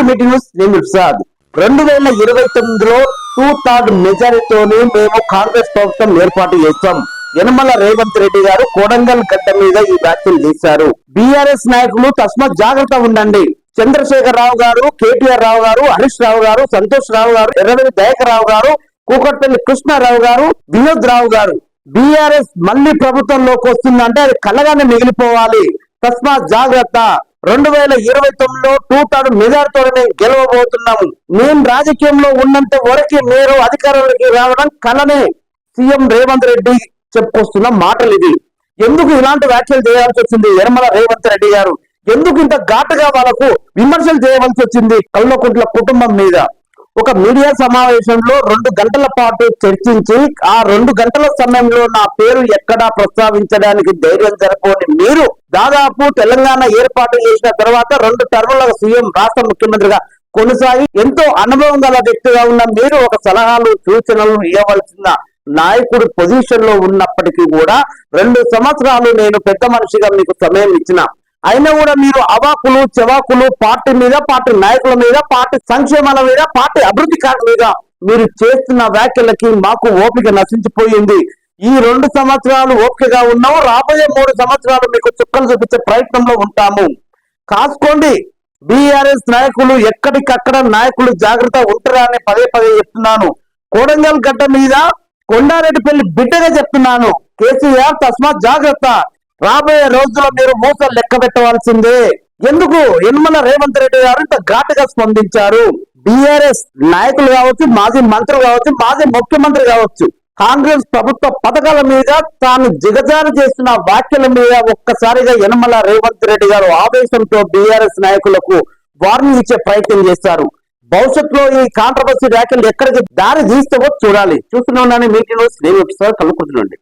Meeting news నేను ప్రసాద్. 2029లో 2/3 మెజారిటీతోని మేము కాంగ్రెస్ ప్రభుత్వం ఏర్పాటు చేస్తాం. యనమల రేవంత్ రెడ్డి గారు కొడంగల్ గడ్డ మీద ఈ వ్యాఖ్యలు చేశారు. బీఆర్ఎస్ నాయకులు తస్మాత్ జాగ్రత్త ఉండండి. చంద్రశేఖర్ రావు గారు, కేటీఆర్ రావు గారు, హరీష్ రావు గారు, సంతోష్ రావు గారు, ఎర్రవెల్లి దయాకర్ రావు గారు, కూకట్పల్లి కృష్ణారావు గారు, వినోద్ రావు గారు, బీఆర్ఎస్ మళ్ళీ ప్రభుత్వంలోకి వస్తుందంటే అది కళ్ళగానే మిగిలిపోవాలి. తస్మాత్ జాగ్రత్త. 2029లో 2/3 మెజారిటీతో మేము గెలవబోతున్నాము. మేము రాజకీయంలో ఉన్నంత వరకు మీరు అధికారంలోకి రావడం కలనే. సీఎం రేవంత్ రెడ్డి చెప్పుకొస్తున్న మాటలు ఇది. ఎందుకు ఇలాంటి వ్యాఖ్యలు చేయాల్సి వచ్చింది? యనమల రేవంత్ రెడ్డి గారు ఎందుకు ఇంత ఘాటుగా వాళ్ళకు విమర్శలు చేయవలసి వచ్చింది? కల్వకుంట్ల కుటుంబం మీద ఒక మీడియా సమావేశంలో 2 గంటల పాటు చర్చించి ఆ 2 గంటల సమయంలో నా పేరు ఎక్కడా ప్రస్తావించడానికి ధైర్యం జరపని మీరు దాదాపు తెలంగాణ ఏర్పాటు చేసిన తర్వాత 2 టర్ముల సీఎం రాష్ట్ర ముఖ్యమంత్రిగా కొనసాగి ఎంతో అనుభవం గల వ్యక్తిగా ఉన్న మీరు ఒక సలహాలు సూచనలు ఇవ్వవలసిన నాయకుడు పొజిషన్ లో ఉన్నప్పటికీ కూడా 2 సంవత్సరాలు నేను పెద్ద మనిషిగా మీకు సమయం ఇచ్చిన అయినా కూడా మీరు అవాకులు చెవాకులు పార్టీ మీద, పార్టీ నాయకుల మీద, పార్టీ సంక్షేమాల మీద, పార్టీ అభివృద్ధి కార్డు మీద మీరు చేస్తున్న వ్యాఖ్యలకి మాకు ఓపిక నశించిపోయింది. ఈ 2 సంవత్సరాలు ఓపికగా ఉన్నాము. రాబోయే 3 సంవత్సరాలు మీకు చుక్కలు చూపించే ప్రయత్నంలో ఉంటాము. కాసుకోండి. బీఆర్ఎస్ నాయకులు ఎక్కడికక్కడ నాయకులు జాగ్రత్త ఉంటారా అని పదే చెప్తున్నాను. కొడంగల్ గడ్డ మీద కొండారెడ్డిపల్లి బిడ్డగా చెప్తున్నాను. కేసీఆర్ తస్మాత్ జాగ్రత్త. రాబోయే రోజుల్లో మీరు మూసలు లెక్క పెట్టవలసిందే. ఎందుకు యనమల రేవంత్ రెడ్డి గారు ఇంత ఘాటుగా స్పందించారు? బీఆర్ఎస్ నాయకులు కావచ్చు, మాజీ మంత్రులు కావచ్చు, మాజీ ముఖ్యమంత్రి కావచ్చు, కాంగ్రెస్ ప్రభుత్వ పథకాల మీద తాను జిగజారు చేస్తున్న వ్యాఖ్యల మీద ఒక్కసారిగా యనమల రేవంత్ రెడ్డి గారు ఆవేశంతో బీఆర్ఎస్ నాయకులకు వార్నింగ్ ఇచ్చే ప్రయత్నం చేశారు. భవిష్యత్తులో ఈ కాంట్రవర్సీ వ్యాఖ్యలు ఎక్కడికి దారి తీస్తావో చూడాలి. చూస్తూనే ఉన్నాను మీటింగ్ న్యూస్. నేను కలుపుకుంటుండండి.